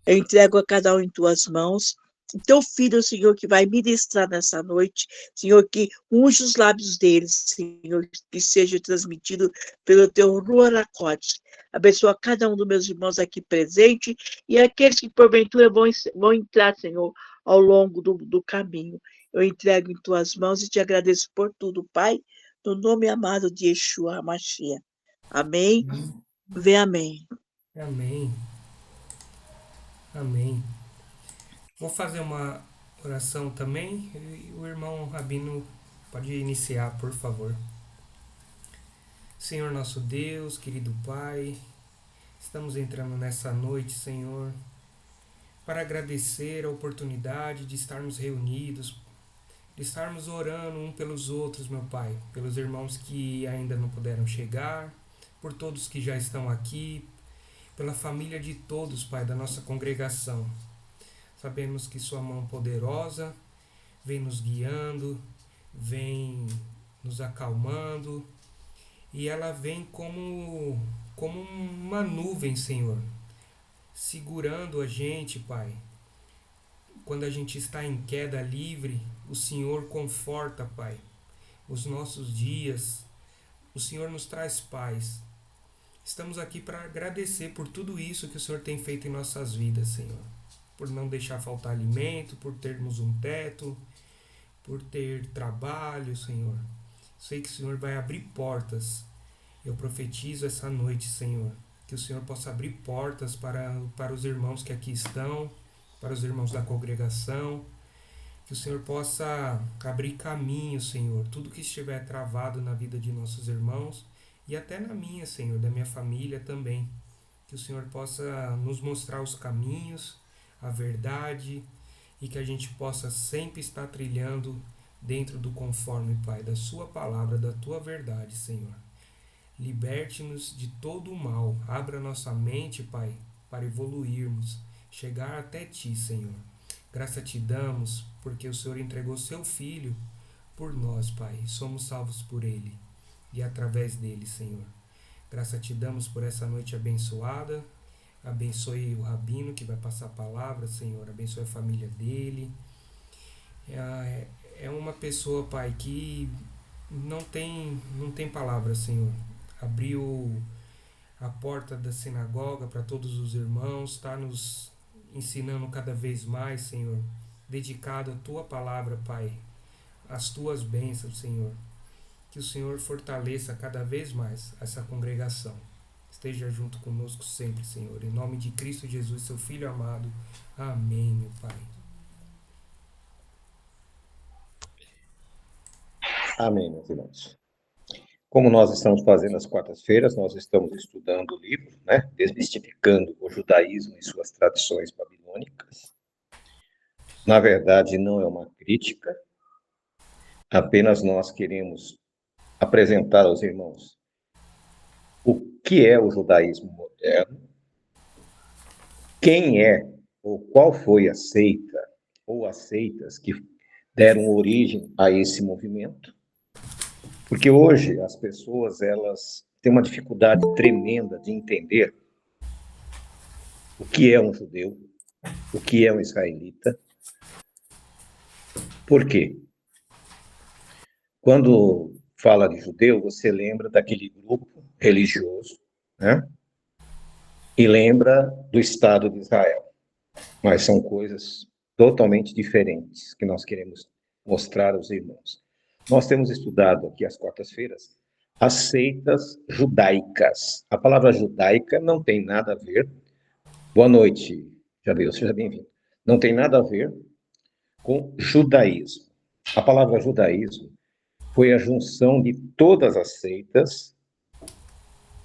Eu entrego a cada um em tuas mãos. Teu filho, Senhor, que vai ministrar nessa noite, Senhor, que unge os lábios deles, Senhor, que seja transmitido pelo teu Ruach. Abençoa cada um dos meus irmãos aqui presente e aqueles que porventura vão entrar, Senhor, ao longo do caminho. Eu entrego em tuas mãos e te agradeço por tudo, Pai, no nome amado de Yeshua HaMashiach. Amém? Vê amém. Amém. Amém. Vou fazer uma oração também. E o irmão Rabino pode iniciar, por favor. Senhor nosso Deus, querido Pai, estamos entrando nessa noite, Senhor, para agradecer a oportunidade de estarmos reunidos, de estarmos orando um pelos outros, meu Pai, pelos irmãos que ainda não puderam chegar, por todos que já estão aqui, pela família de todos, Pai, da nossa congregação. Sabemos que Sua mão poderosa vem nos guiando, vem nos acalmando, e ela vem como uma nuvem, Senhor, segurando a gente, Pai. Quando a gente está em queda livre, o Senhor conforta, Pai, os nossos dias. O Senhor nos traz paz. Estamos aqui para agradecer por tudo isso que o Senhor tem feito em nossas vidas, Senhor. Por não deixar faltar alimento, por termos um teto, por ter trabalho, Senhor. Sei que o Senhor vai abrir portas. Eu profetizo essa noite, Senhor, que o Senhor possa abrir portas para os irmãos que aqui estão, para os irmãos da congregação, que o Senhor possa abrir caminho, Senhor, tudo que estiver travado na vida de nossos irmãos e até na minha, Senhor, da minha família também. Que o Senhor possa nos mostrar os caminhos, a verdade e que a gente possa sempre estar trilhando dentro do conforme, Pai, da Sua palavra, da Tua verdade, Senhor. Liberte-nos de todo o mal. Abra nossa mente, Pai, para evoluirmos, chegar até Ti, Senhor. Graça te damos, porque o Senhor entregou seu Filho por nós, Pai. Somos salvos por Ele e através dele, Senhor. Graça te damos por essa noite abençoada. Abençoe o Rabino que vai passar a palavra, Senhor. Abençoe a família dele. É uma pessoa, Pai, que não tem palavra, Senhor. Abriu a porta da sinagoga para todos os irmãos, está nos ensinando cada vez mais, Senhor, dedicado à Tua palavra, Pai, às Tuas bênçãos, Senhor. Que o Senhor fortaleça cada vez mais essa congregação. Esteja junto conosco sempre, Senhor. Em nome de Cristo Jesus, Seu Filho amado. Amém, meu Pai. Amém, meus irmãos. Como nós estamos fazendo às quartas-feiras, nós estamos estudando o livro, né? Desmistificando o judaísmo e suas tradições babilônicas. Na verdade, não é uma crítica, apenas nós queremos apresentar aos irmãos o que é o judaísmo moderno, quem é ou qual foi a seita ou as seitas que deram origem a esse movimento. Porque hoje as pessoas elas têm uma dificuldade tremenda de entender o que é um judeu, o que é um israelita. Por quê? Quando fala de judeu, você lembra daquele grupo religioso, né? E lembra do Estado de Israel. Mas são coisas totalmente diferentes que nós queremos mostrar aos irmãos. Nós temos estudado aqui às quartas-feiras as seitas judaicas. A palavra judaica não tem nada a ver. Boa noite, Jadeu, seja bem-vindo. Não tem nada a ver com judaísmo. A palavra judaísmo foi a junção de todas as seitas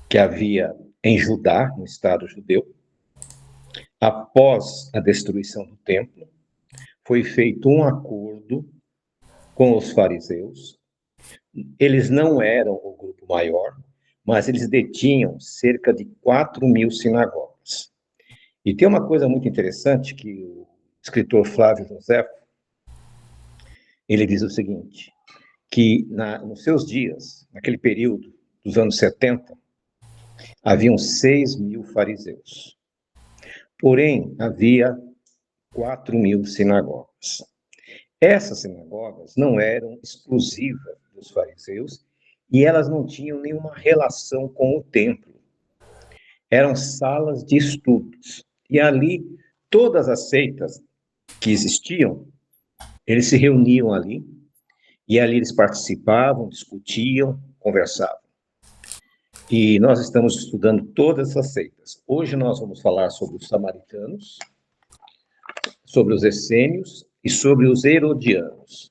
que havia em Judá, no Estado judeu. Após a destruição do templo, foi feito um acordo com os fariseus. Eles não eram o grupo maior, mas eles detinham cerca de 4.000 sinagogas. E tem uma coisa muito interessante que o escritor Flávio José, ele diz o seguinte, que nos seus dias, naquele período dos anos 70, haviam 6.000 fariseus. Porém, havia 4.000 sinagogas. Essas sinagogas não eram exclusivas dos fariseus e elas não tinham nenhuma relação com o templo. Eram salas de estudos. E ali, todas as seitas que existiam, eles se reuniam ali, e ali eles participavam, discutiam, conversavam. E nós estamos estudando todas essas seitas. Hoje nós vamos falar sobre os samaritanos, sobre os essênios e sobre os herodianos.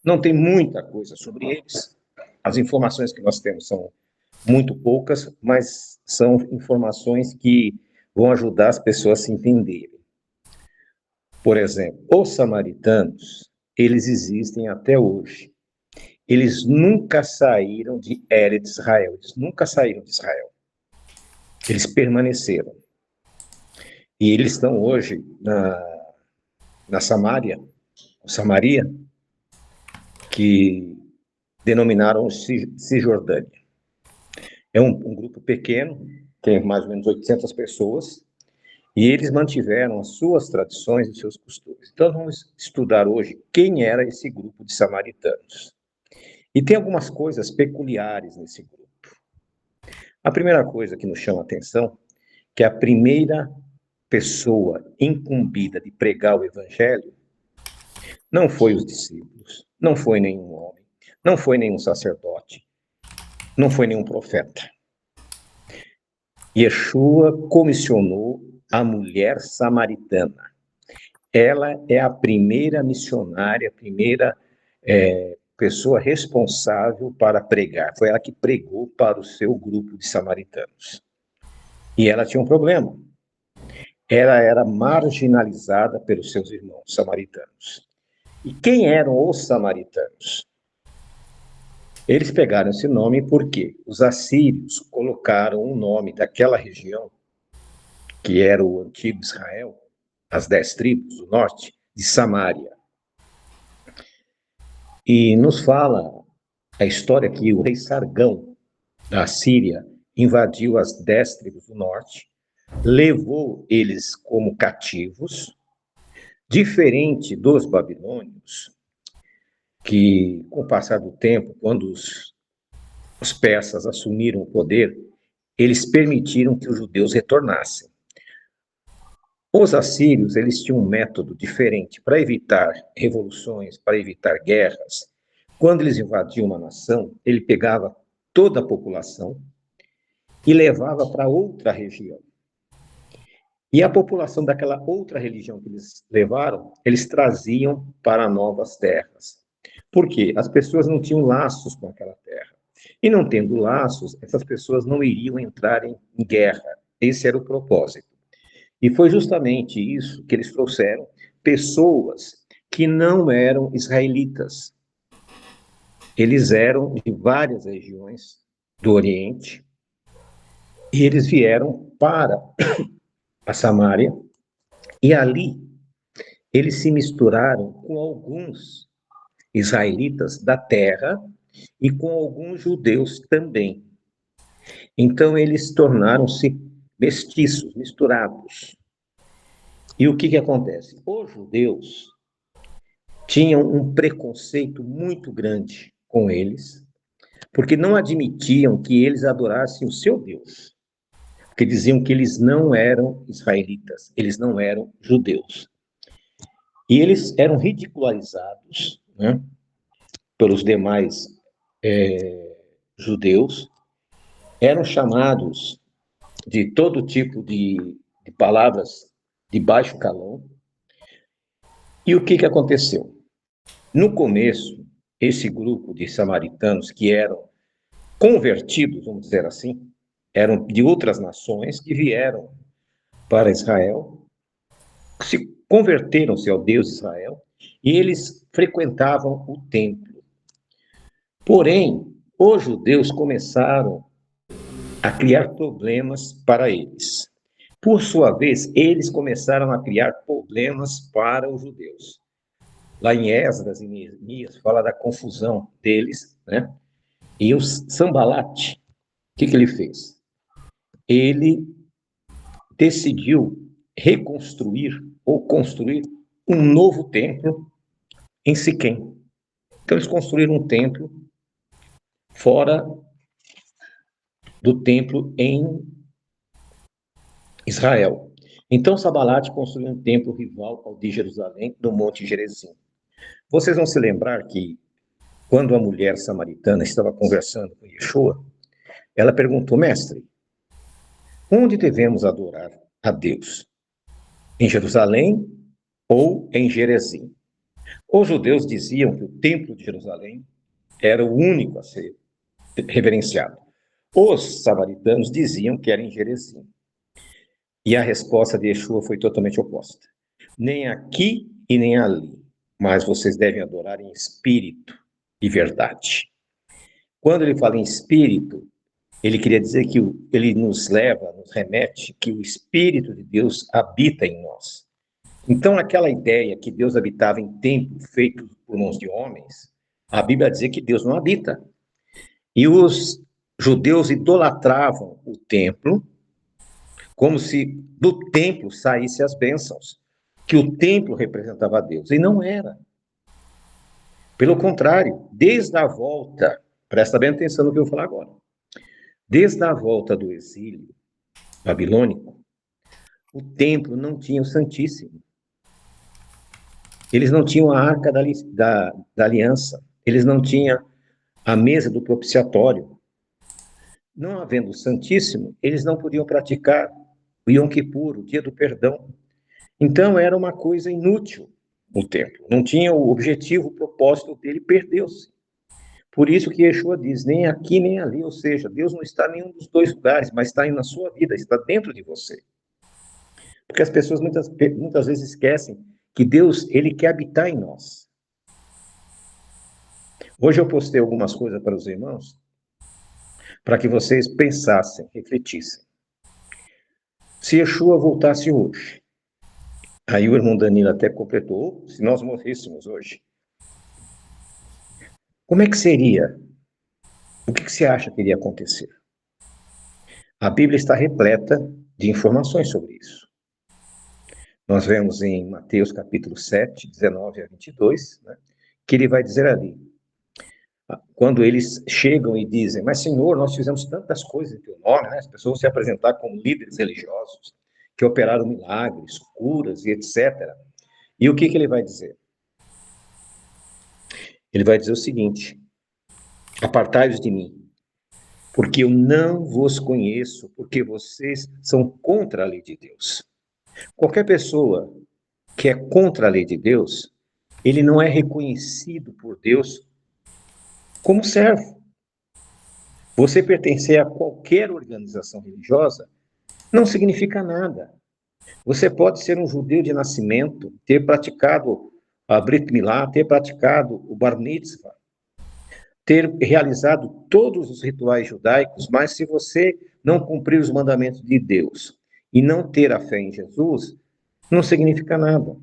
Não tem muita coisa sobre eles. As informações que nós temos são muito poucas, mas são informações que vão ajudar as pessoas a se entenderem. Por exemplo, os samaritanos, eles existem até hoje. Eles nunca saíram de Eretz Israel, eles nunca saíram de Israel. Eles permaneceram. E eles estão hoje na Samaria, que denominaram Cisjordânia. É um grupo pequeno, tem mais ou menos 800 pessoas, e eles mantiveram as suas tradições e seus costumes. Então, vamos estudar hoje quem era esse grupo de samaritanos. E tem algumas coisas peculiares nesse grupo. A primeira coisa que nos chama a atenção, que a primeira pessoa incumbida de pregar o evangelho não foi os discípulos, não foi nenhum homem, não foi nenhum sacerdote, não foi nenhum profeta. Yeshua comissionou a mulher samaritana. Ela é a primeira missionária, a primeira pessoa responsável para pregar. Foi ela que pregou para o seu grupo de samaritanos. E ela tinha um problema. Ela era marginalizada pelos seus irmãos samaritanos. E quem eram os samaritanos? Eles pegaram esse nome porque os assírios colocaram o nome daquela região, que era o antigo Israel, as 10 tribos do norte, de Samaria. E nos fala a história que o rei Sargão, da Síria, invadiu as 10 tribos do norte, levou eles como cativos, diferente dos babilônios, que, com o passar do tempo, quando os persas assumiram o poder, eles permitiram que os judeus retornassem. Os assírios, eles tinham um método diferente para evitar revoluções, para evitar guerras. Quando eles invadiam uma nação, ele pegava toda a população e levava para outra região. E a população daquela outra região que eles levaram, eles traziam para novas terras. Por quê? As pessoas não tinham laços com aquela terra. E não tendo laços, essas pessoas não iriam entrar em guerra. Esse era o propósito. E foi justamente isso que eles trouxeram, pessoas que não eram israelitas. Eles eram de várias regiões do Oriente, e eles vieram para a Samaria, e ali eles se misturaram com alguns israelitas da terra e com alguns judeus também. Então eles tornaram-se mestiços, misturados. E o que acontece? Os judeus tinham um preconceito muito grande com eles, porque não admitiam que eles adorassem o seu Deus, porque diziam que eles não eram israelitas, eles não eram judeus. E eles eram ridicularizados, né, pelos demais judeus, eram chamados de todo tipo de palavras de baixo calão. E o que aconteceu? No começo, esse grupo de samaritanos que eram convertidos, vamos dizer assim, eram de outras nações que vieram para Israel, se converteram-se ao Deus de Israel, e eles frequentavam o templo. Porém, os judeus começaram a criar problemas para eles. Por sua vez, eles começaram a criar problemas para os judeus. Lá em Esdras e Neemias fala da confusão deles, né? E o Sambalate, o que ele fez? Ele decidiu reconstruir ou construir um novo templo em Siquém. Então, eles construíram um templo fora do templo em Israel. Então, Sabalate construiu um templo rival ao de Jerusalém, no Monte Gerizim. Vocês vão se lembrar que, quando a mulher samaritana estava conversando com Yeshua, ela perguntou: mestre, onde devemos adorar a Deus? Em Jerusalém ou em Gerizim? Os judeus diziam que o templo de Jerusalém era o único a ser reverenciado. Os samaritanos diziam que era em Gerizim. E a resposta de Yeshua foi totalmente oposta. Nem aqui e nem ali, mas vocês devem adorar em espírito e verdade. Quando ele fala em espírito, ele queria dizer que ele nos leva, nos remete, que o Espírito de Deus habita em nós. Então, aquela ideia que Deus habitava em templo feito por mãos de homens, a Bíblia diz que Deus não habita. E os judeus idolatravam o templo, como se do templo saíssem as bênçãos, que o templo representava Deus, e não era. Pelo contrário, desde a volta, presta bem atenção no que eu vou falar agora, desde a volta do exílio babilônico, o templo não tinha o Santíssimo. Eles não tinham a arca da aliança, eles não tinham a mesa do propiciatório. Não havendo o Santíssimo, eles não podiam praticar o Yom Kippur, o dia do perdão. Então, era uma coisa inútil o templo. Não tinha o objetivo, o propósito dele, perdeu-se. Por isso que Yeshua diz, nem aqui nem ali, ou seja, Deus não está em nenhum dos dois lugares, mas está na sua vida, está dentro de você. Porque as pessoas muitas vezes esquecem que Deus, ele quer habitar em nós. Hoje eu postei algumas coisas para os irmãos, para que vocês pensassem, refletissem. Se Yeshua voltasse hoje, aí o irmão Danilo até completou, se nós morrêssemos hoje, como é que seria? O que você acha que iria acontecer? A Bíblia está repleta de informações sobre isso. Nós vemos em Mateus capítulo 7, 19 a 22, né, que ele vai dizer ali, quando eles chegam e dizem, mas Senhor, nós fizemos tantas coisas em teu nome, né? As pessoas vão se apresentar como líderes religiosos, que operaram milagres, curas e etc. E o que ele vai dizer? Ele vai dizer o seguinte, apartai-vos de mim, porque eu não vos conheço, porque vocês são contra a lei de Deus. Qualquer pessoa que é contra a lei de Deus, ele não é reconhecido por Deus como servo. Você pertencer a qualquer organização religiosa não significa nada. Você pode ser um judeu de nascimento, ter praticado a Brit Milá, ter praticado o Bar Mitzvah, ter realizado todos os rituais judaicos, mas se você não cumprir os mandamentos de Deus e não ter a fé em Jesus, não significa nada.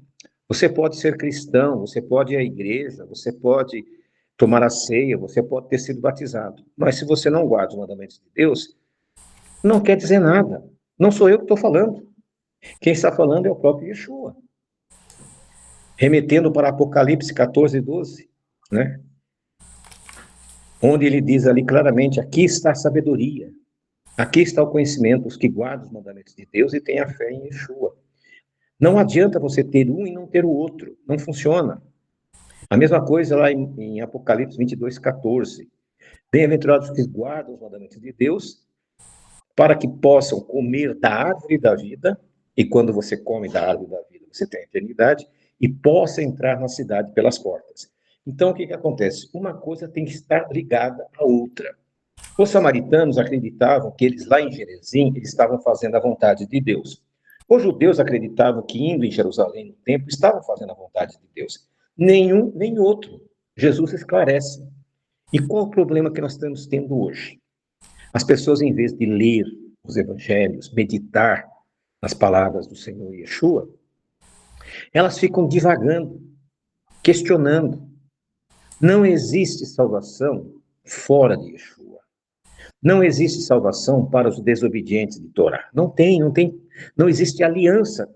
Você pode ser cristão, você pode ir à igreja, você pode tomar a ceia, você pode ter sido batizado, mas se você não guarda os mandamentos de Deus, não quer dizer nada. Não sou eu que estou falando. Quem está falando é o próprio Yeshua. Remetendo para Apocalipse 14, 12, né? Onde ele diz ali claramente, aqui está a sabedoria, aqui está o conhecimento, os que guardam os mandamentos de Deus e têm a fé em Yeshua. Não adianta você ter um e não ter o outro, não funciona. A mesma coisa lá em Apocalipse 22, 14. Bem-aventurados os que guardam os mandamentos de Deus, para que possam comer da árvore da vida, e quando você come da árvore da vida, você tem a eternidade, e possa entrar na cidade pelas portas. Então, o que acontece? Uma coisa tem que estar ligada à outra. Os samaritanos acreditavam que eles lá em Gerizim, eles estavam fazendo a vontade de Deus. Os judeus acreditavam que indo em Jerusalém no templo, estavam fazendo a vontade de Deus. Nenhum, nem outro. Jesus esclarece. E qual o problema que nós estamos tendo hoje? As pessoas, em vez de ler os evangelhos, meditar nas palavras do Senhor Yeshua, elas ficam divagando, questionando. Não existe salvação fora de Yeshua. Não existe salvação para os desobedientes de Torá. Não existe aliança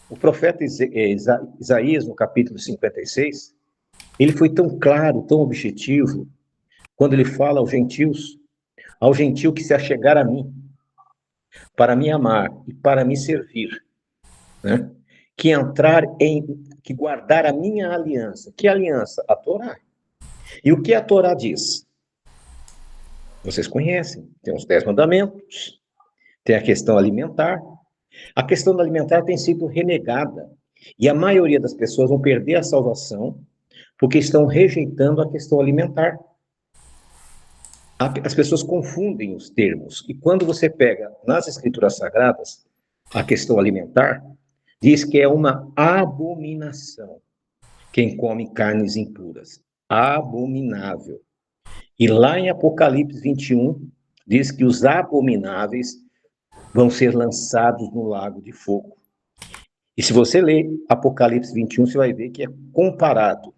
O profeta Isaías, no capítulo 56, ele foi tão claro, tão objetivo, quando ele fala aos gentios, ao gentio que se achegar a mim, para me amar e para me servir, né? Que guardar a minha aliança. Que aliança? A Torá. E o que a Torá diz? Vocês conhecem, tem os 10 mandamentos, tem a questão alimentar. A questão alimentar tem sido renegada, e a maioria das pessoas vão perder a salvação porque estão rejeitando a questão alimentar. As pessoas confundem os termos, e quando você pega nas Escrituras Sagradas a questão alimentar, diz que é uma abominação quem come carnes impuras. Abominável. E lá em Apocalipse 21, diz que os abomináveis vão ser lançados no lago de fogo. E se você ler Apocalipse 21, você vai ver que é comparado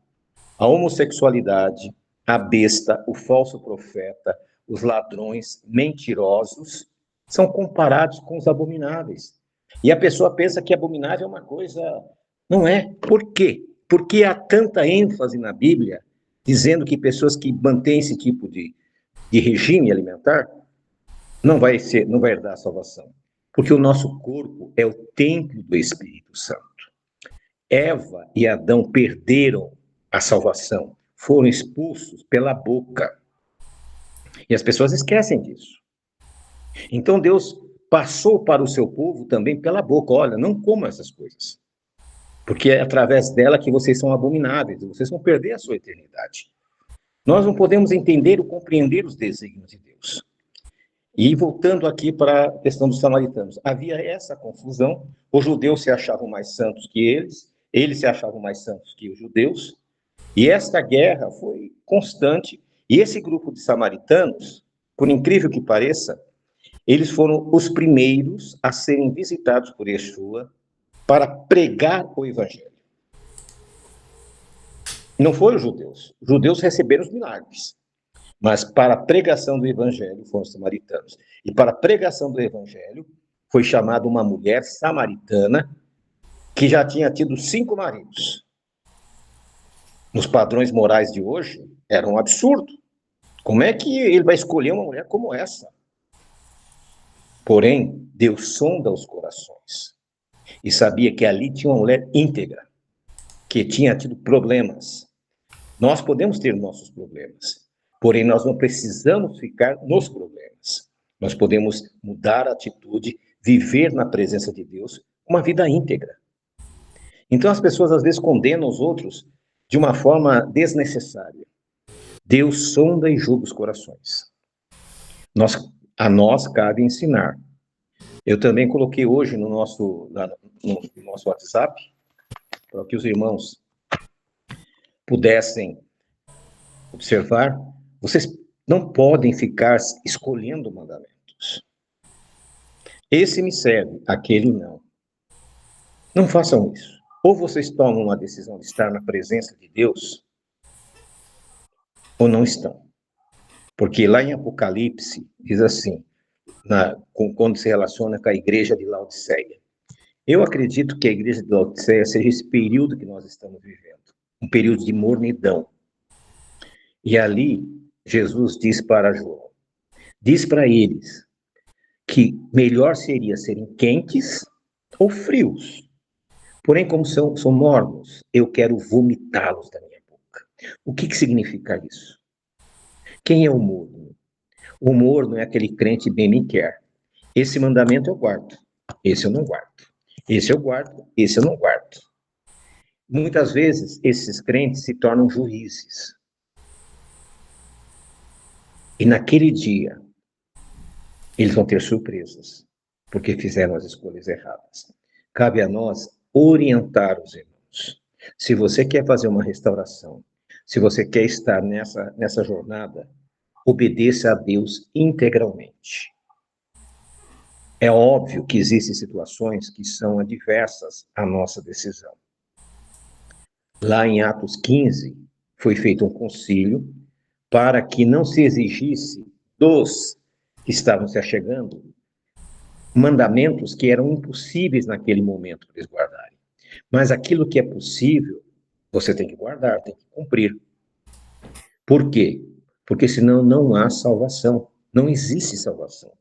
a homossexualidade, a besta, o falso profeta, os ladrões, mentirosos, são comparados com os abomináveis. E a pessoa pensa que abominável é uma coisa... Não é. Por quê? Porque há tanta ênfase na Bíblia dizendo que pessoas que mantêm esse tipo de regime alimentar não vai herdar a salvação. Porque o nosso corpo é o templo do Espírito Santo. Eva e Adão perderam a salvação, foram expulsos pela boca. E as pessoas esquecem disso. Então Deus passou para o seu povo também pela boca. Olha, não comam essas coisas. Porque é através dela que vocês são abomináveis, vocês vão perder a sua eternidade. Nós não podemos entender ou compreender os desígnios de Deus. E voltando aqui para a questão dos samaritanos, havia essa confusão, os judeus se achavam mais santos que eles se achavam mais santos que os judeus, e esta guerra foi constante, e esse grupo de samaritanos, por incrível que pareça, eles foram os primeiros a serem visitados por Yeshua para pregar o evangelho. Não foram os judeus receberam os milagres, mas para a pregação do evangelho foram os samaritanos. E para a pregação do evangelho foi chamada uma mulher samaritana que já tinha tido 5 maridos. Nos padrões morais de hoje, era um absurdo. Como é que ele vai escolher uma mulher como essa? Porém, Deus sonda os corações e sabia que ali tinha uma mulher íntegra, que tinha tido problemas. Nós podemos ter nossos problemas, porém nós não precisamos ficar nos problemas. Nós podemos mudar a atitude, viver na presença de Deus, uma vida íntegra. Então as pessoas às vezes condenam os outros de uma forma desnecessária. Deus sonda e julga os corações. A nós cabe ensinar. Eu também coloquei hoje no nosso WhatsApp, para que os irmãos pudessem observar, vocês não podem ficar escolhendo mandamentos. Esse me serve, aquele não. Não façam isso. Ou vocês tomam uma decisão de estar na presença de Deus, ou não estão. Porque lá em Apocalipse, diz assim, quando se relaciona com a igreja de Laodiceia. Eu acredito que a igreja de Laodiceia seja esse período que nós estamos vivendo. Um período de mornidão. E ali, Jesus diz para João, diz para eles que melhor seria serem quentes ou frios. Porém, como são mornos, eu quero vomitá-los da minha boca. O que significa isso? Quem é o morno? O morno é aquele crente bem me quer. Esse mandamento eu guardo, esse eu não guardo. Esse eu guardo, esse eu não guardo. Muitas vezes, esses crentes se tornam juízes. E naquele dia, eles vão ter surpresas, porque fizeram as escolhas erradas. Cabe a nós orientar os irmãos. Se você quer fazer uma restauração, se você quer estar nessa jornada, obedeça a Deus integralmente. É óbvio que existem situações que são adversas à nossa decisão. Lá em Atos 15, foi feito um concílio para que não se exigisse dos que estavam se achegando mandamentos que eram impossíveis naquele momento para eles guardarem. Mas aquilo que é possível, você tem que guardar, tem que cumprir. Por quê? Porque senão não há salvação. Não existe salvação.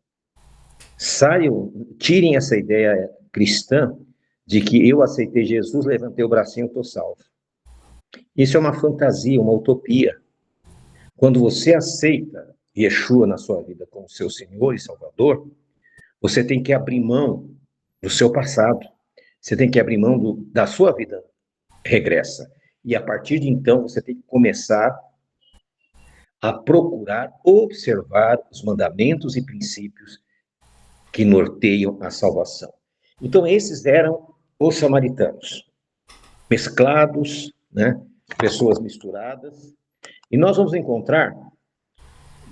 Saiam, tirem essa ideia cristã de que eu aceitei Jesus, levantei o bracinho e estou salvo. Isso é uma fantasia, uma utopia. Quando você aceita Yeshua na sua vida como seu Senhor e Salvador, você tem que abrir mão do seu passado. Você tem que abrir mão da sua vida regressa. E a partir de então, você tem que começar a procurar observar os mandamentos e princípios que norteiam a salvação. Então, esses eram os samaritanos, mesclados, né? Pessoas misturadas. E nós vamos encontrar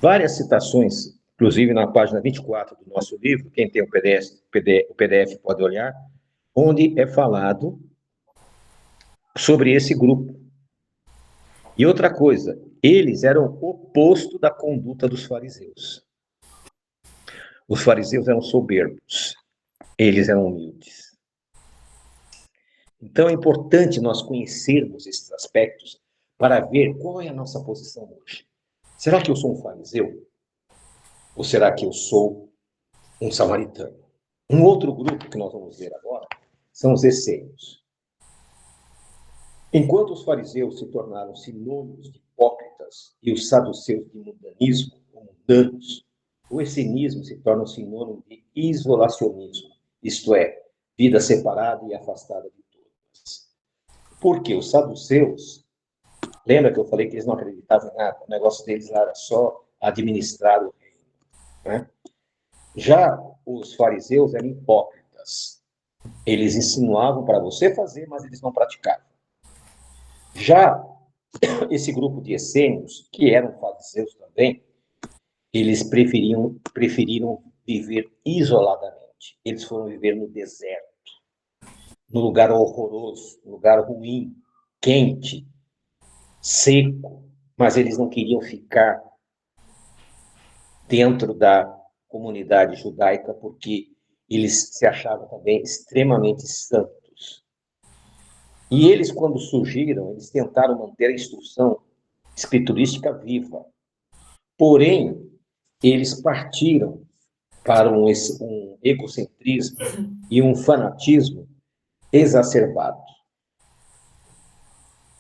várias citações, inclusive na página 24 do nosso livro, quem tem o PDF pode olhar, onde é falado sobre esse grupo. E outra coisa, eles eram o oposto da conduta dos fariseus. Os fariseus eram soberbos, eles eram humildes. Então é importante nós conhecermos esses aspectos para ver qual é a nossa posição hoje. Será que eu sou um fariseu? Ou será que eu sou um samaritano? Um outro grupo que nós vamos ver agora são os essênios. Enquanto os fariseus se tornaram sinônimos de hipócritas e os saduceus de mundanismo, ou mundanos, o essenismo se torna um sinônimo de isolacionismo, isto é, vida separada e afastada de todas. Por quê? Os saduceus, lembra que eu falei que eles não acreditavam em nada? O negócio deles era só administrar o reino, né? Já os fariseus eram hipócritas. Eles insinuavam para você fazer, mas eles não praticavam. Já esse grupo de essênios, que eram fariseus também, eles preferiram viver isoladamente. Eles foram viver no deserto, num lugar horroroso, num lugar ruim, quente, seco, mas eles não queriam ficar dentro da comunidade judaica porque eles se achavam também extremamente santos. E eles, quando surgiram, eles tentaram manter a instrução escriturística viva. Porém, eles partiram para um egocentrismo e um fanatismo exacerbado.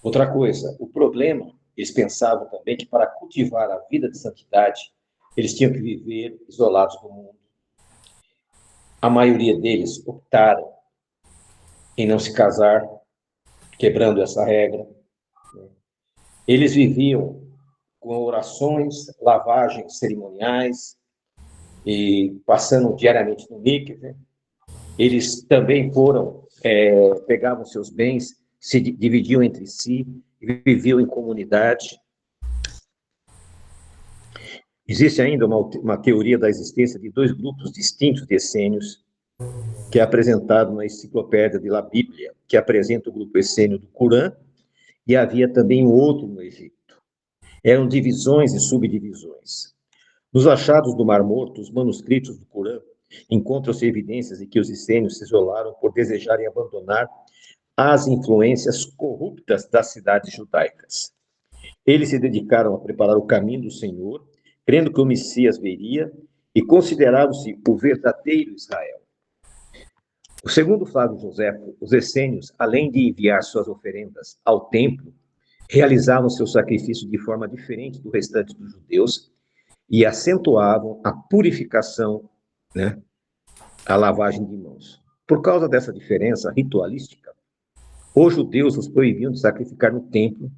Outra coisa, o problema, eles pensavam também que para cultivar a vida de santidade, eles tinham que viver isolados do mundo. A maioria deles optaram em não se casar, quebrando essa regra. Eles viviam com orações, lavagens cerimoniais e passando diariamente no mikve. Eles também pegavam seus bens, se dividiam entre si, viviam em comunidade. Existe ainda uma teoria da existência de dois grupos distintos de essênios, que é apresentado na enciclopédia de La Bíblia, que apresenta o grupo essênio do Corã, e havia também outro no Egito. Eram divisões e subdivisões. Nos achados do Mar Morto, os manuscritos do Corã, encontram-se evidências de que os essênios se isolaram por desejarem abandonar as influências corruptas das cidades judaicas. Eles se dedicaram a preparar o caminho do Senhor, crendo que o Messias viria, e consideravam-se o verdadeiro Israel. Segundo Flávio Joséfo, os essênios, além de enviar suas oferendas ao templo, realizavam seu sacrifício de forma diferente do restante dos judeus e acentuavam a purificação, né, a lavagem de mãos. Por causa dessa diferença ritualística, os judeus os proibiam de sacrificar no templo,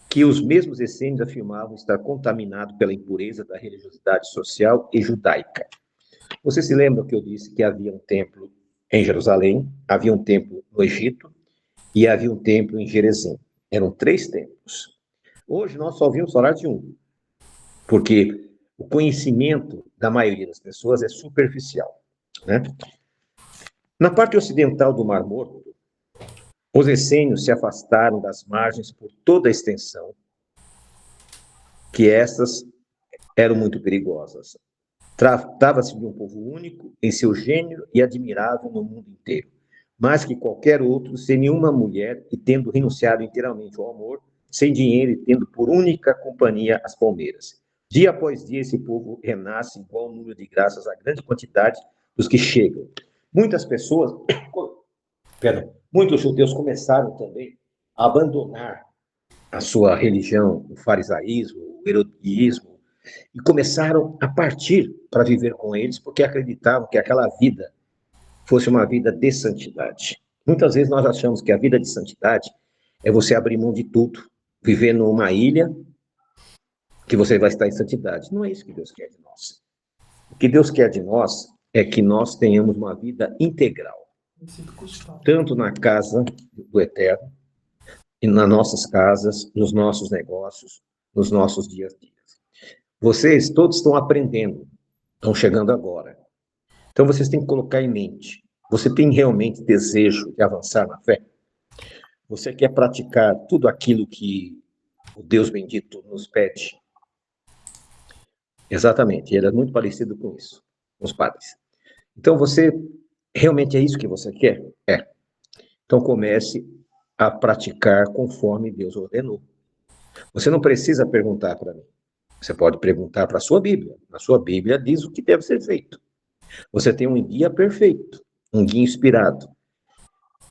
que os mesmos essênios afirmavam estar contaminado pela impureza da religiosidade social e judaica. Você se lembra que eu disse que havia um templo em Jerusalém, havia um templo no Egito e havia um templo em Gerizim. Eram 3 templos. Hoje nós só vimos falar de um, porque o conhecimento da maioria das pessoas é superficial, né? Na parte ocidental do Mar Morto, os essênios se afastaram das margens por toda a extensão, que essas eram muito perigosas. Tratava-se de um povo único em seu gênero e admirável no mundo inteiro. mais que qualquer outro, sem nenhuma mulher e tendo renunciado inteiramente ao amor, sem dinheiro e tendo por única companhia as palmeiras. Dia após dia, esse povo renasce igual número de graças à grande quantidade dos que chegam. Muitas pessoas, muitos judeus começaram também a abandonar a sua religião, o farisaísmo, o herodismo, e começaram a partir para viver com eles, porque acreditavam que aquela vida fosse uma vida de santidade. Muitas vezes nós achamos que a vida de santidade é você abrir mão de tudo, viver numa ilha que você vai estar em santidade. Não é isso que Deus quer de nós. O que Deus quer de nós é que nós tenhamos uma vida integral, tanto na casa do Eterno, e nas nossas casas, nos nossos negócios, nos nossos dias a dias. Vocês todos estão aprendendo, estão chegando agora. Então vocês têm que colocar em mente, você tem realmente desejo de avançar na fé? Você quer praticar tudo aquilo que o Deus bendito nos pede? Exatamente, ele é muito parecido com isso, com os padres. Então você, realmente é isso que você quer? É. Então comece a praticar conforme Deus ordenou. Você não precisa perguntar para mim. Você pode perguntar para a sua Bíblia. Na sua Bíblia diz o que deve ser feito. Você tem um guia perfeito, um guia inspirado.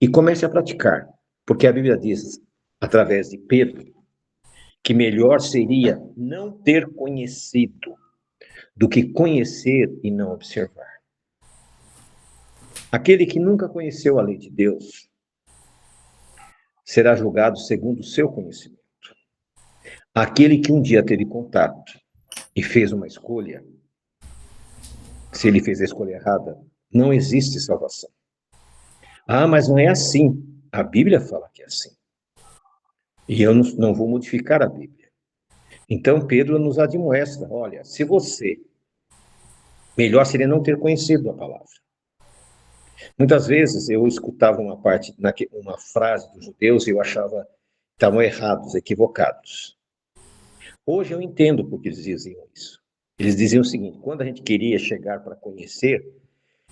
E comece a praticar. Porque a Bíblia diz, através de Pedro, que melhor seria não ter conhecido do que conhecer e não observar. Aquele que nunca conheceu a lei de Deus será julgado segundo o seu conhecimento. Aquele que um dia teve contato e fez uma escolha, se ele fez a escolha errada, não existe salvação. Ah, mas não é assim. A Bíblia fala que é assim. E eu não vou modificar a Bíblia. Então Pedro nos admoesta, olha, se você, melhor seria não ter conhecido a palavra. Muitas vezes eu escutava uma frase dos judeus e eu achava que estavam errados, equivocados. Hoje eu entendo por que eles diziam isso. Eles diziam o seguinte, quando a gente queria chegar para conhecer,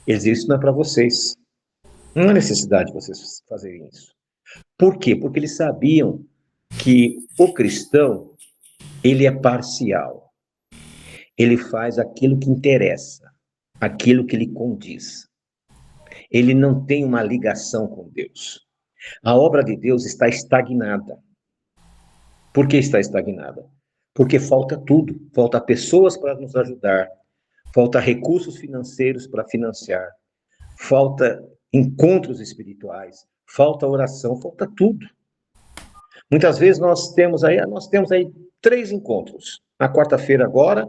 eles diziam, isso não é para vocês. Não há necessidade de vocês fazerem isso. Por quê? Porque eles sabiam que o cristão, ele é parcial. Ele faz aquilo que interessa, aquilo que lhe condiz. Ele não tem uma ligação com Deus. A obra de Deus está estagnada. Por que está estagnada? Porque falta tudo. Falta pessoas para nos ajudar, falta recursos financeiros para financiar, falta encontros espirituais, falta oração, falta tudo. Muitas vezes nós temos aí 3 encontros. Na quarta-feira agora,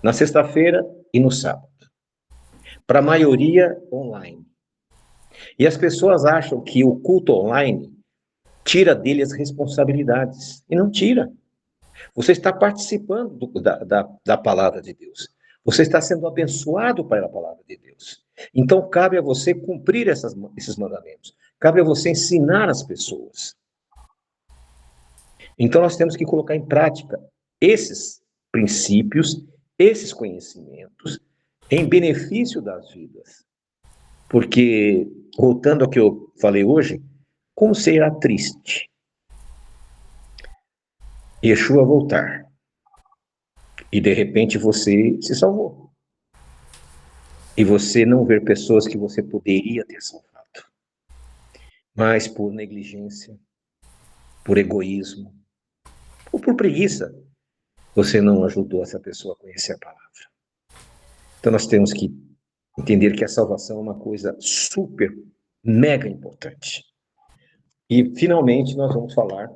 na sexta-feira e no sábado. Para a maioria, online. E as pessoas acham que o culto online tira dele as responsabilidades. E não tira. Você está participando da palavra de Deus. Você está sendo abençoado pela palavra de Deus. Então, cabe a você cumprir esses mandamentos. Cabe a você ensinar as pessoas. Então, nós temos que colocar em prática esses princípios, esses conhecimentos, em benefício das vidas. Porque, voltando ao que eu falei hoje, como será triste Yeshua voltar e, de repente, você se salvou. E você não ver pessoas que você poderia ter salvado. Mas por negligência, por egoísmo, ou por preguiça, você não ajudou essa pessoa a conhecer a palavra. Então nós temos que entender que a salvação é uma coisa super, mega importante. E, finalmente, nós vamos falar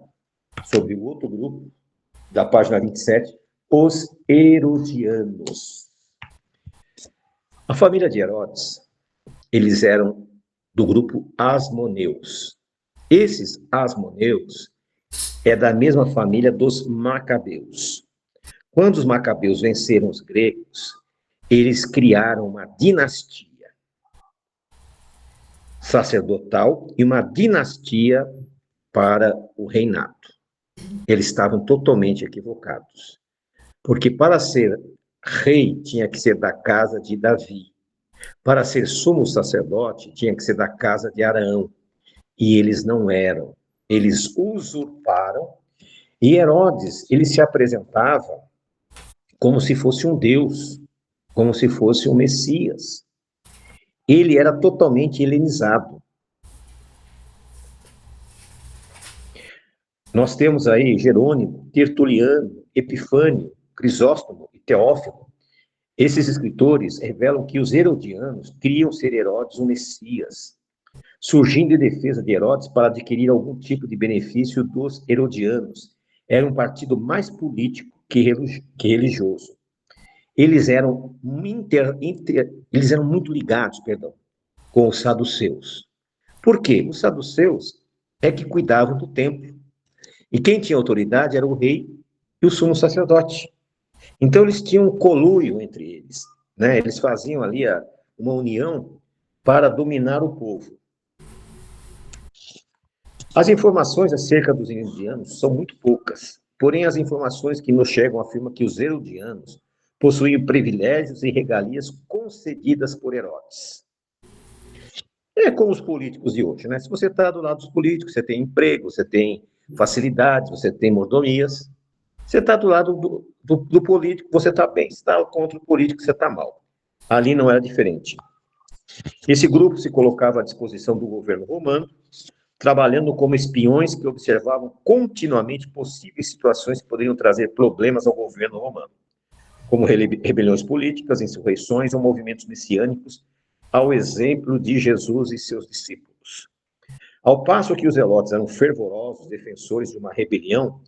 sobre o outro grupo, da página 27, os herodianos. A família de Herodes, eles eram do grupo Asmoneus. Esses Asmoneus é da mesma família dos Macabeus. Quando os Macabeus venceram os gregos, eles criaram uma dinastia sacerdotal e uma dinastia para o reinado. Eles estavam totalmente equivocados. Porque para ser rei tinha que ser da casa de Davi. Para ser sumo sacerdote, tinha que ser da casa de Arão. E eles não eram. Eles usurparam. E Herodes, ele se apresentava como se fosse um Deus, como se fosse um Messias. Ele era totalmente helenizado. Nós temos aí Jerônimo, Tertuliano, Epifânio, Crisóstomo e Teófilo. Esses escritores revelam que os herodianos criam ser Herodes um Messias, surgindo em defesa de Herodes para adquirir algum tipo de benefício dos herodianos. Era um partido mais político que religioso. Eles eram muito ligados, com os saduceus. Por quê? Os saduceus é que cuidavam do templo. E quem tinha autoridade era o rei e o sumo sacerdote. Então eles tinham um conluio entre eles, né? Eles faziam ali uma união para dominar o povo. As informações acerca dos herodianos são muito poucas, porém as informações que nos chegam afirmam que os herodianos possuíam privilégios e regalias concedidas por Herodes. É como os políticos de hoje, né? Se você está do lado dos políticos, você tem emprego, você tem facilidades, você tem mordomias. Você está do lado do político, você está bem. Se está contra o político, você está mal. Ali não era diferente. Esse grupo se colocava à disposição do governo romano, trabalhando como espiões que observavam continuamente possíveis situações que poderiam trazer problemas ao governo romano, como rebeliões políticas, insurreições ou movimentos messiânicos, ao exemplo de Jesus e seus discípulos. Ao passo que os zelotes eram fervorosos defensores de uma rebelião,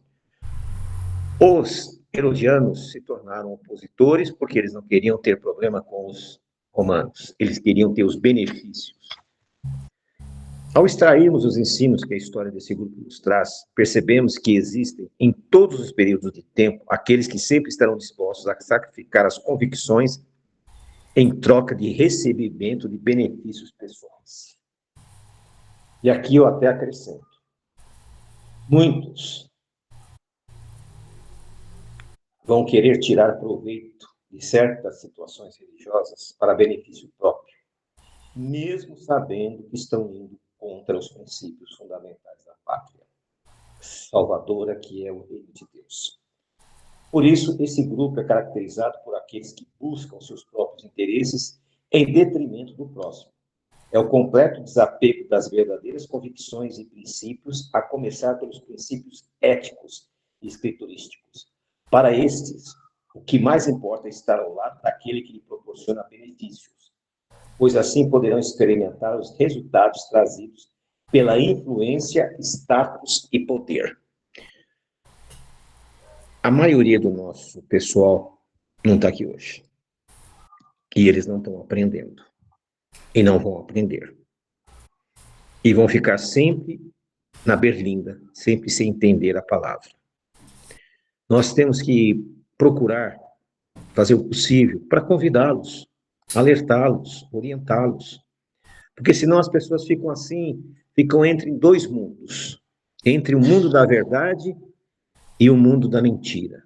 os herodianos se tornaram opositores porque eles não queriam ter problema com os romanos, eles queriam ter os benefícios. Ao extrairmos os ensinos que a história desse grupo nos traz, percebemos que existem, em todos os períodos de tempo, aqueles que sempre estarão dispostos a sacrificar as convicções em troca de recebimento de benefícios pessoais. E aqui eu até acrescento, muitos vão querer tirar proveito de certas situações religiosas para benefício próprio, mesmo sabendo que estão indo contra os princípios fundamentais da pátria salvadora, que é o reino de Deus. Por isso, esse grupo é caracterizado por aqueles que buscam seus próprios interesses em detrimento do próximo. É o completo desapego das verdadeiras convicções e princípios, a começar pelos princípios éticos e escriturísticos. Para estes, o que mais importa é estar ao lado daquele que lhe proporciona benefícios, pois assim poderão experimentar os resultados trazidos pela influência, status e poder. A maioria do nosso pessoal não está aqui hoje. E eles não estão aprendendo. E não vão aprender. E vão ficar sempre na berlinda, sempre sem entender a palavra. Nós temos que procurar fazer o possível para convidá-los, alertá-los, orientá-los. Porque senão as pessoas ficam assim, ficam entre dois mundos. Entre o mundo da verdade e o mundo da mentira.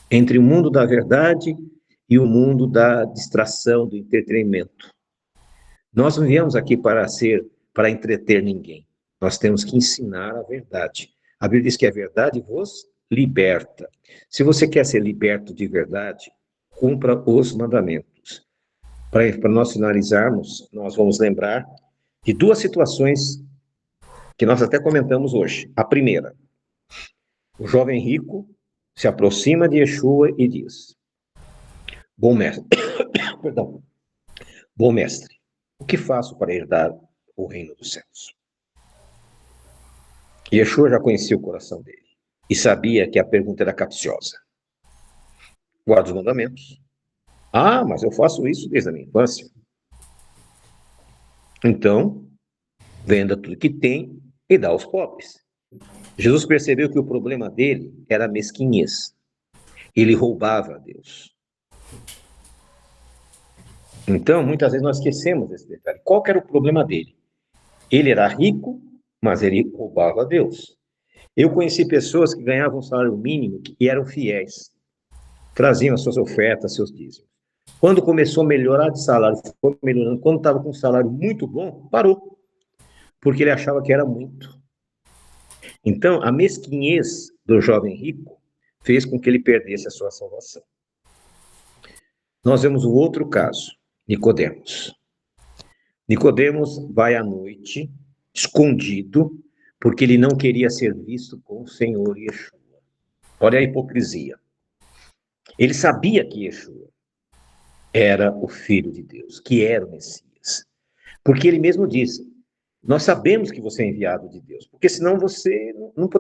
Entre o mundo da verdade e o mundo da distração, do entretenimento. Nós não viemos aqui para entreter ninguém. Nós temos que ensinar a verdade. A Bíblia diz que a verdade vos liberta. Se você quer ser liberto de verdade, cumpra os mandamentos. Para nós finalizarmos, nós vamos lembrar de duas situações que nós até comentamos hoje. A primeira, o jovem rico se aproxima de Yeshua e diz: Bom mestre, perdão, bom mestre, o que faço para herdar o reino dos céus? Yeshua já conhecia o coração dele e sabia que a pergunta era capciosa. Guarda os mandamentos. Ah, mas eu faço isso desde a minha infância. Então, venda tudo que tem e dá aos pobres. Jesus percebeu que o problema dele era a mesquinhez. Ele roubava a Deus. Então, muitas vezes nós esquecemos desse detalhe. Qual que era o problema dele? Ele era rico, mas ele roubava a Deus. Eu conheci pessoas que ganhavam um salário mínimo e eram fiéis. Traziam as suas ofertas, seus dízimos. Quando começou a melhorar de salário, foi melhorando. Quando estava com um salário muito bom, parou, porque ele achava que era muito. Então, a mesquinhez do jovem rico fez com que ele perdesse a sua salvação. Nós vemos o outro caso, Nicodemos. Nicodemos vai à noite, escondido, porque ele não queria ser visto com o Senhor Yeshua. Olha a hipocrisia. Ele sabia que Yeshua era o Filho de Deus, que era o Messias. Porque ele mesmo disse, nós sabemos que você é enviado de Deus, porque senão você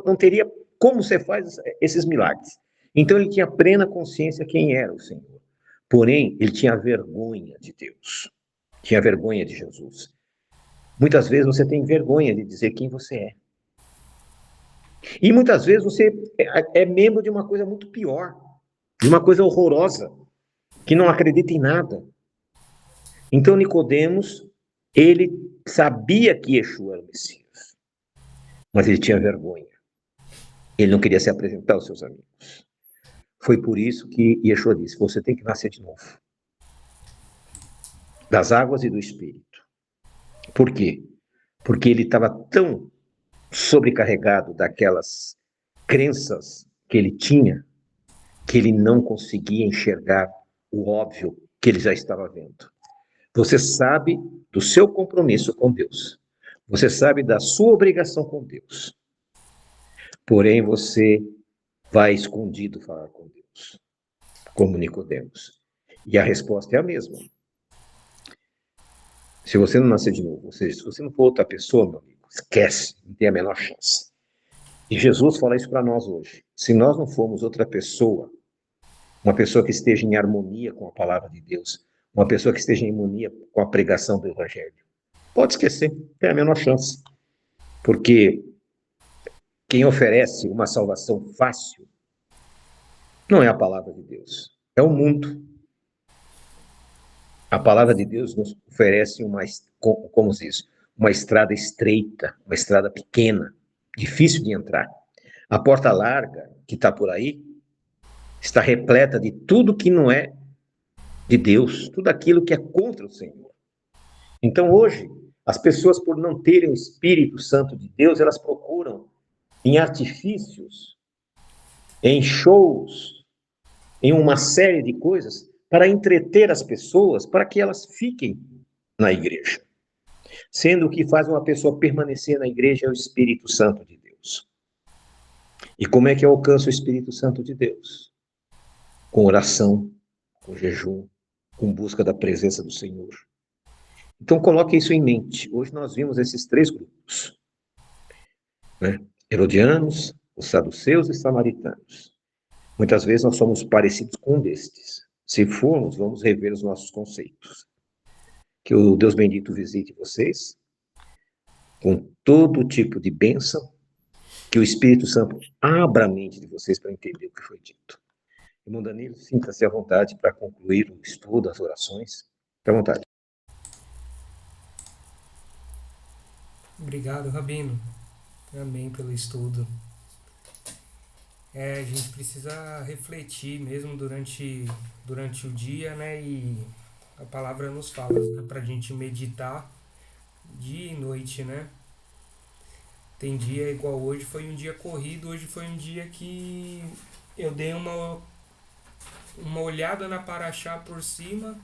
não teria como você faz esses milagres. Então ele tinha plena consciência quem era o Senhor. Porém, ele tinha vergonha de Deus, tinha vergonha de Jesus. Muitas vezes você tem vergonha de dizer quem você é. E muitas vezes você é membro de uma coisa muito pior, de uma coisa horrorosa, que não acredita em nada. Então Nicodemos, ele sabia que Yeshua era o Messias, mas ele tinha vergonha. Ele não queria se apresentar aos seus amigos. Foi por isso que Yeshua disse, você tem que nascer de novo. Das águas e do Espírito. Por quê? Porque ele estava tão sobrecarregado daquelas crenças que ele tinha, que ele não conseguia enxergar o óbvio que ele já estava vendo. Você sabe do seu compromisso com Deus. Você sabe da sua obrigação com Deus. Porém, você vai escondido falar com Deus, como Nicodemos. E a resposta é a mesma. Se você não nascer de novo, ou seja, se você não for outra pessoa, meu amigo, esquece, não tem a menor chance. E Jesus fala isso para nós hoje. Se nós não formos outra pessoa, uma pessoa que esteja em harmonia com a palavra de Deus, uma pessoa que esteja em harmonia com a pregação do Evangelho, pode esquecer, tem a menor chance. Porque quem oferece uma salvação fácil não é a palavra de Deus, é o mundo. A palavra de Deus nos oferece como se diz, uma estrada estreita, uma estrada pequena, difícil de entrar. A porta larga que está por aí está repleta de tudo que não é de Deus, tudo aquilo que é contra o Senhor. Então hoje, as pessoas por não terem o Espírito Santo de Deus, elas procuram em artifícios, em shows, em uma série de coisas para entreter as pessoas, para que elas fiquem na igreja. Sendo que faz uma pessoa permanecer na igreja é o Espírito Santo de Deus. E como é que eu alcanço o Espírito Santo de Deus? Com oração, com jejum, com busca da presença do Senhor. Então coloque isso em mente. Hoje nós vimos esses três grupos, né? Herodianos, os saduceus e samaritanos. Muitas vezes nós somos parecidos com um destes. Se formos, vamos rever os nossos conceitos. Que o Deus bendito visite vocês com todo tipo de bênção, que o Espírito Santo abra a mente de vocês para entender o que foi dito. Irmão Danilo, sinta-se à vontade para concluir o estudo, as orações. Fique à vontade. Obrigado, Rabino. Amém pelo estudo. A gente precisa refletir mesmo durante o dia, né? E a palavra nos fala, né, para a gente meditar dia e noite, né? Tem dia igual hoje, foi um dia corrido, hoje foi um dia que eu dei uma olhada na Paraxá por cima,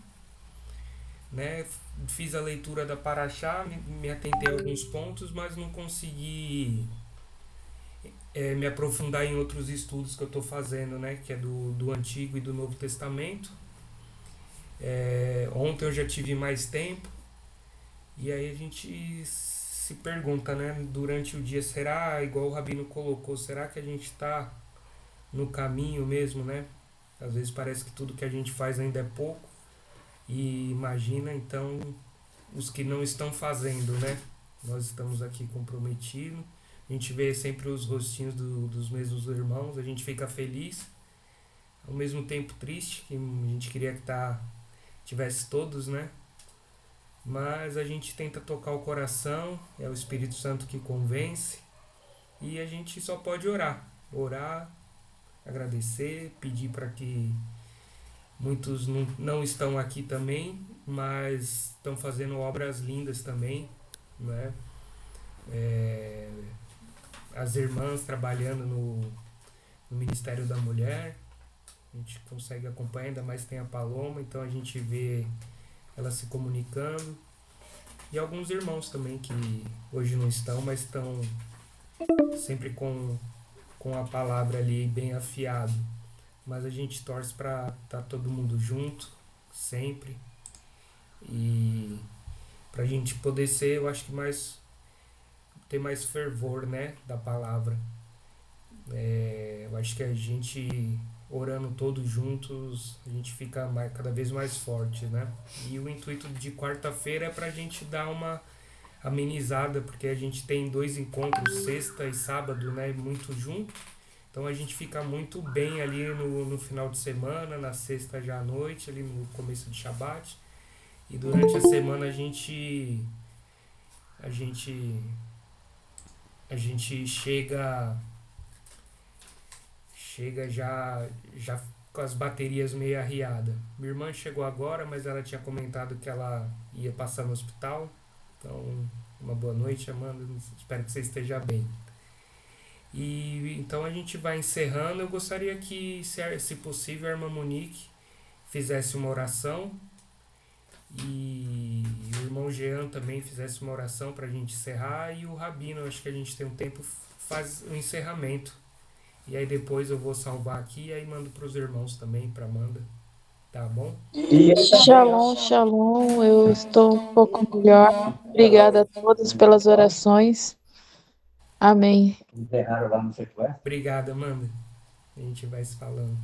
né? Fiz a leitura da Paraxá, me atentei a alguns pontos, mas não consegui me aprofundar em outros estudos que eu estou fazendo, né? Que é do Antigo e do Novo Testamento. Ontem eu já tive mais tempo, e aí a gente se pergunta, né? Durante o dia, será, igual o Rabino colocou, será que a gente está no caminho mesmo, né? Às vezes parece que tudo que a gente faz ainda é pouco, e imagina então os que não estão fazendo, né? Nós estamos aqui comprometidos, a gente vê sempre os rostinhos dos mesmos irmãos, a gente fica feliz, ao mesmo tempo triste, que a gente queria que tivesse todos, né? Mas a gente tenta tocar o coração, é o Espírito Santo que convence, e a gente só pode orar, agradecer, pedir para que Muitos não estão aqui também, mas estão fazendo obras lindas também, né? É, as irmãs trabalhando no Ministério da Mulher, a gente consegue acompanhar, ainda mais tem a Paloma, então a gente vê ela se comunicando. E alguns irmãos também que hoje não estão, mas estão sempre com a palavra ali bem afiado. Mas a gente torce para estar todo mundo junto, sempre. E para a gente poder ser, eu acho que ter mais fervor, né, da palavra. Eu acho que a gente orando todos juntos, a gente fica cada vez mais forte, né? E o intuito de quarta-feira é para a gente dar uma amenizada, porque a gente tem 2 encontros, sexta e sábado, né, muito junto. Então a gente fica muito bem ali no final de semana, na sexta já à noite, ali no começo de Shabat. E durante a semana a gente a gente chega já com as baterias meio arriadas. Minha irmã chegou agora, mas ela tinha comentado que ela ia passar no hospital. Então, uma boa noite, Amanda. Espero que você esteja bem. E então a gente vai encerrando. Eu gostaria que, se possível, a irmã Monique fizesse uma oração e o irmão Jean também fizesse uma oração para a gente encerrar, e o Rabino, acho que a gente tem um tempo, faz o encerramento. E aí depois eu vou salvar aqui e aí mando para os irmãos também, para Amanda. Tá bom? Shalom, shalom. Eu estou um pouco melhor. Obrigada a todos pelas orações. Amém. Obrigado, Amanda. A gente vai se falando.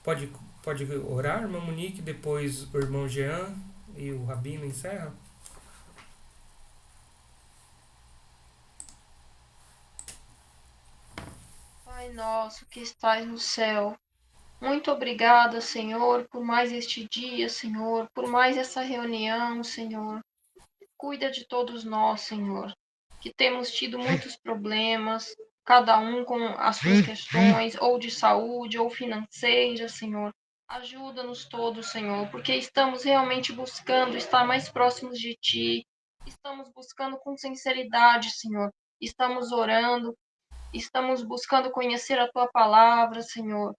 Pode, pode orar, irmã Monique, depois o irmão Jean e o Rabino encerra? Pai nosso que estais no céu, muito obrigada, Senhor, por mais este dia, Senhor, por mais essa reunião, Senhor. Cuida de todos nós, Senhor, que temos tido muitos problemas, cada um com as suas questões, ou de saúde, ou financeira, Senhor. Ajuda-nos todos, Senhor, porque estamos realmente buscando estar mais próximos de Ti, estamos buscando com sinceridade, Senhor, estamos orando, estamos buscando conhecer a Tua palavra, Senhor.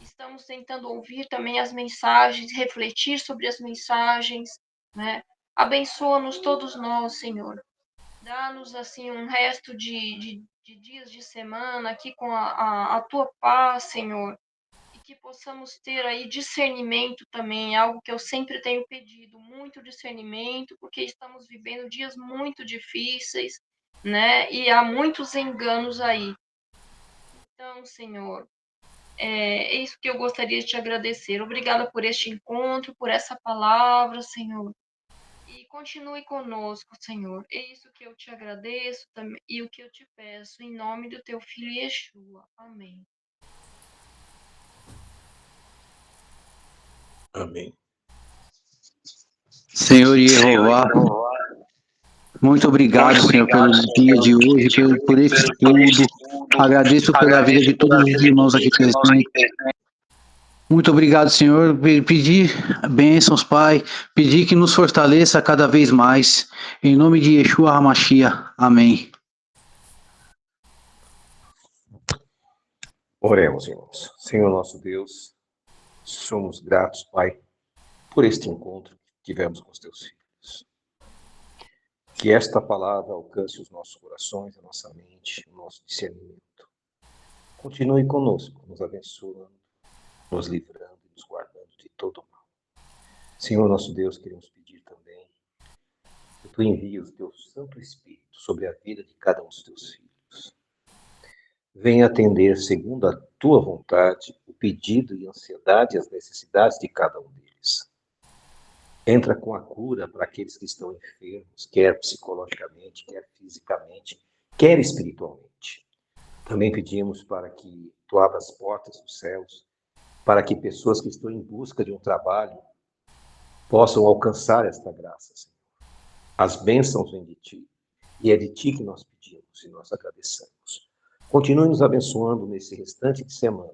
Estamos tentando ouvir também as mensagens, refletir sobre as mensagens, né? Abençoa-nos todos nós, Senhor. Dá-nos, assim, um resto de dias de semana aqui com a Tua paz, Senhor. E que possamos ter aí discernimento também, algo que eu sempre tenho pedido, muito discernimento, porque estamos vivendo dias muito difíceis, né? E há muitos enganos aí. Então, Senhor, é isso que eu gostaria de te agradecer. Obrigada por este encontro, por essa palavra, Senhor. E continue conosco, Senhor. É isso que eu te agradeço e o que eu te peço, em nome do teu filho Yeshua. Amém. Amém. Senhor Jeová, muito obrigado, Senhor, pelo dia de hoje, por esse estudo. Agradeço pela vida de todos os irmãos aqui presentes. Muito obrigado, Senhor. Pedir bênçãos, Pai. Pedir que nos fortaleça cada vez mais. Em nome de Yeshua HaMashiach. Amém. Oremos, irmãos. Senhor nosso Deus, somos gratos, Pai, por este encontro que tivemos com os teus filhos. Que esta palavra alcance os nossos corações, a nossa mente, o nosso discernimento. Continue conosco, nos abençoando, nos livrando e nos guardando de todo o mal. Senhor nosso Deus, queremos pedir também que tu envies o teu Santo Espírito sobre a vida de cada um dos teus filhos. Venha atender, segundo a tua vontade, o pedido e ansiedade e as necessidades de cada um deles. Entra com a cura para aqueles que estão enfermos, quer psicologicamente, quer fisicamente, quer espiritualmente. Também pedimos para que tu abra as portas dos céus, para que pessoas que estão em busca de um trabalho possam alcançar esta graça, Senhor. As bênçãos vêm de ti, e é de ti que nós pedimos e nós agradecemos. Continue nos abençoando nesse restante de semana,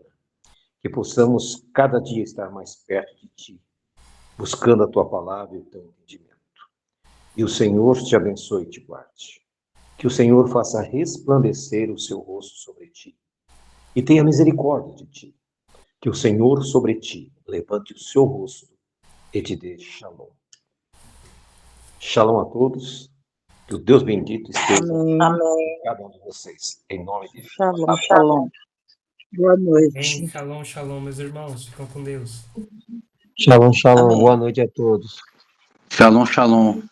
que possamos cada dia estar mais perto de Ti, buscando a Tua palavra e o Teu entendimento. E o Senhor te abençoe e te guarde. Que o Senhor faça resplandecer o seu rosto sobre ti e tenha misericórdia de ti. Que o Senhor sobre ti levante o seu rosto e te dê shalom. Shalom a todos. Que o Deus bendito esteja com cada um de vocês. Em nome de Jesus. Shalom, shalom. Boa noite. Amém. Shalom, shalom, meus irmãos. Ficam com Deus. Shalom, shalom. Boa noite a todos. Shalom, shalom.